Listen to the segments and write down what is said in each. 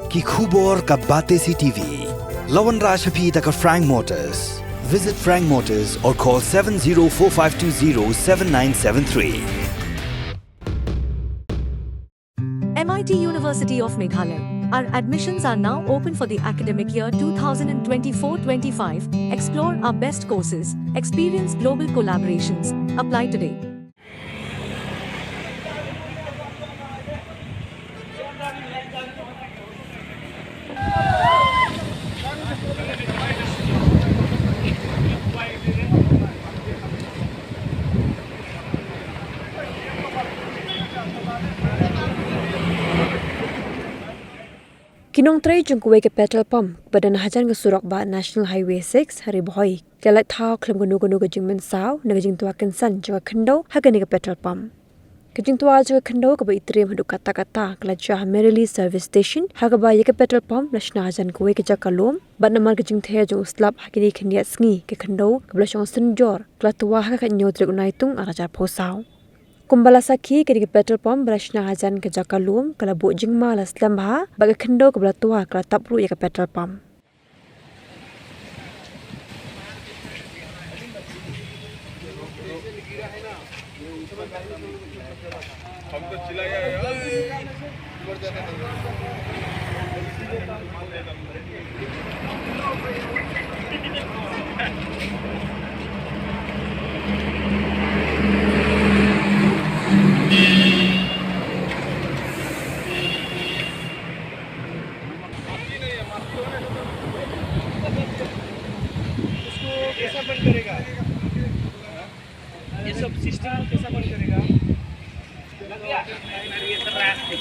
ki khubor ka Bate CTV. Lawan Rajhapi taka Frank Motors. Visit Frank Motors or call 7045207973. MIT University of Meghalaya. Our admissions are now open for the academic year 2024-25. Explore our best courses, experience global collaborations. Apply today. Kinong tray jung kuwe ke petrol pump badan hajan ke Surak Ba National Highway 6 hari bohoi kelat thau klem gunu gunu ke jing men saw na jing tua kensan jaga khendo hagan ke petrol pump ke jing tua jaga khendo ke ba itrem hadu kata kata kelat jah Merrily service station haga ba ye ke petrol pump national hajan kuwe ke jaga lom bat namar ke jing the jung slap hakini khniat sngi ke khendo ke blashong senjor kelat tua ha ka nyot rek unaitung arajar phosau Kumbala sakhi ke petrol pump berasna hajan ke jakalum kala bu jingma la slamba baga khendo ke belatua kala tapru ya ke petrol pump. कैसा बंद करेगा? ये सब सिस्टम कैसा बंद करेगा? ये सब रास्ते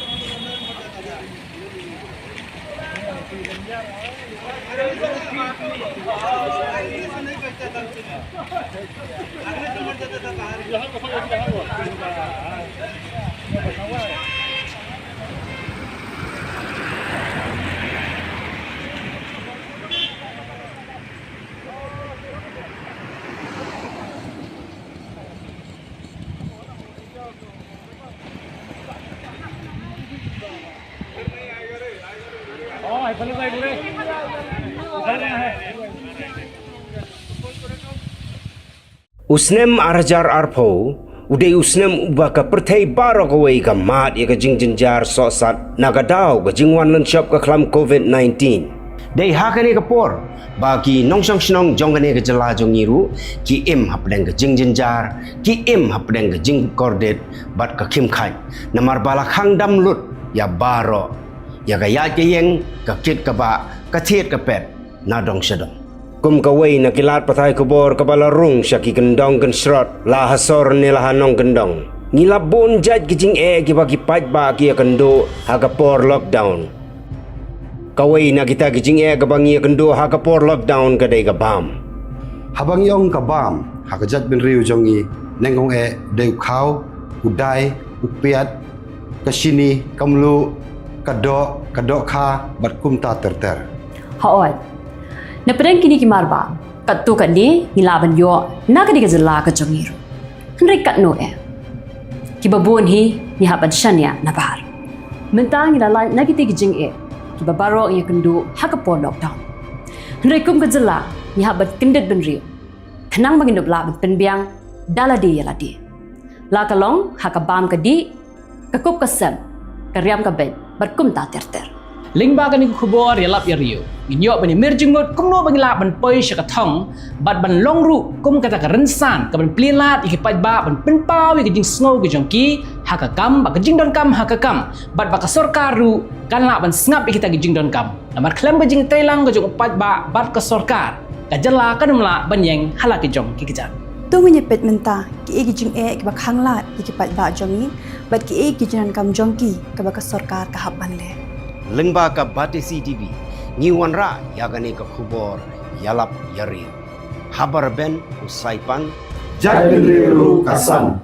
Usnem arjar arpo uday usnem ubaka pertai baro kawai ka mat ya ka jingjar sosat nagadao ka jingwan lan shop ka klam COVID-19 day hakane ka por bagi nongsang snong jongane ka jala jongiru ki im hapdeng ka jingjar ki im hapdeng ka jing kordet bat ka kim khai namar bala khang dam lut ya baro ya ka ya yeng ka kit ka ba ka thiet ka pet na dong shadong kum kawai na kilat patay kubor kabala rung syaki gendong gen srot la hasor ni la hanong gendong ngilap bon jaj kijing ki bagi paj ba ki kendo hagapor lockdown kawai na kita kijing gabangi kendo hagapor lockdown kadai gabam habang yong kabam hakajat bin riu jongi nengong deu khau udai upiat kasini kamlu kadok kha batkum ta terter haot na pedang kini ki marba kat tu kat ni ngilaban yo na ka diga jela ka jongiru henry kat no ki babon hi ni haban shanya na bahar mentang ila na ki tigi jing ki babaro ya kendu ha ka pon lockdown henry kum ka jela ni haban kendet ben riu thanang bangin dobla ben penbiang daladi ya ladi la kalong ha ka bam ka di ka kup ka sem ka riam ka ben batkum ta terter Lingba kan kubor ya lap ya rio. Ginyok bani merjingot kumno bagi lap ban poi syakatong bat ban longru kum kata ka rensan ka ban plilat iki paj ba ban penpawi ke jing snow ke jongki hakakam ba ke jing don kam hakakam bat ba ka sorkaru kan lap ban snap iki ta ke jing don kam. Namar klem ke jing tailang ke jong paj ba bat ka sorkar. Ka jela kan mla ban yeng hala ke jong ki kejan. Tungu nyepet menta ki egi jing ki ba khanglat iki paj ba jongi bat ki egi jinan kam jongki ka ba ka sorkar ka haban le. lengba ka Bate CTV ngiwan ra yagane ka khubor yalap yari habar ben usaipan jat bin riu kasam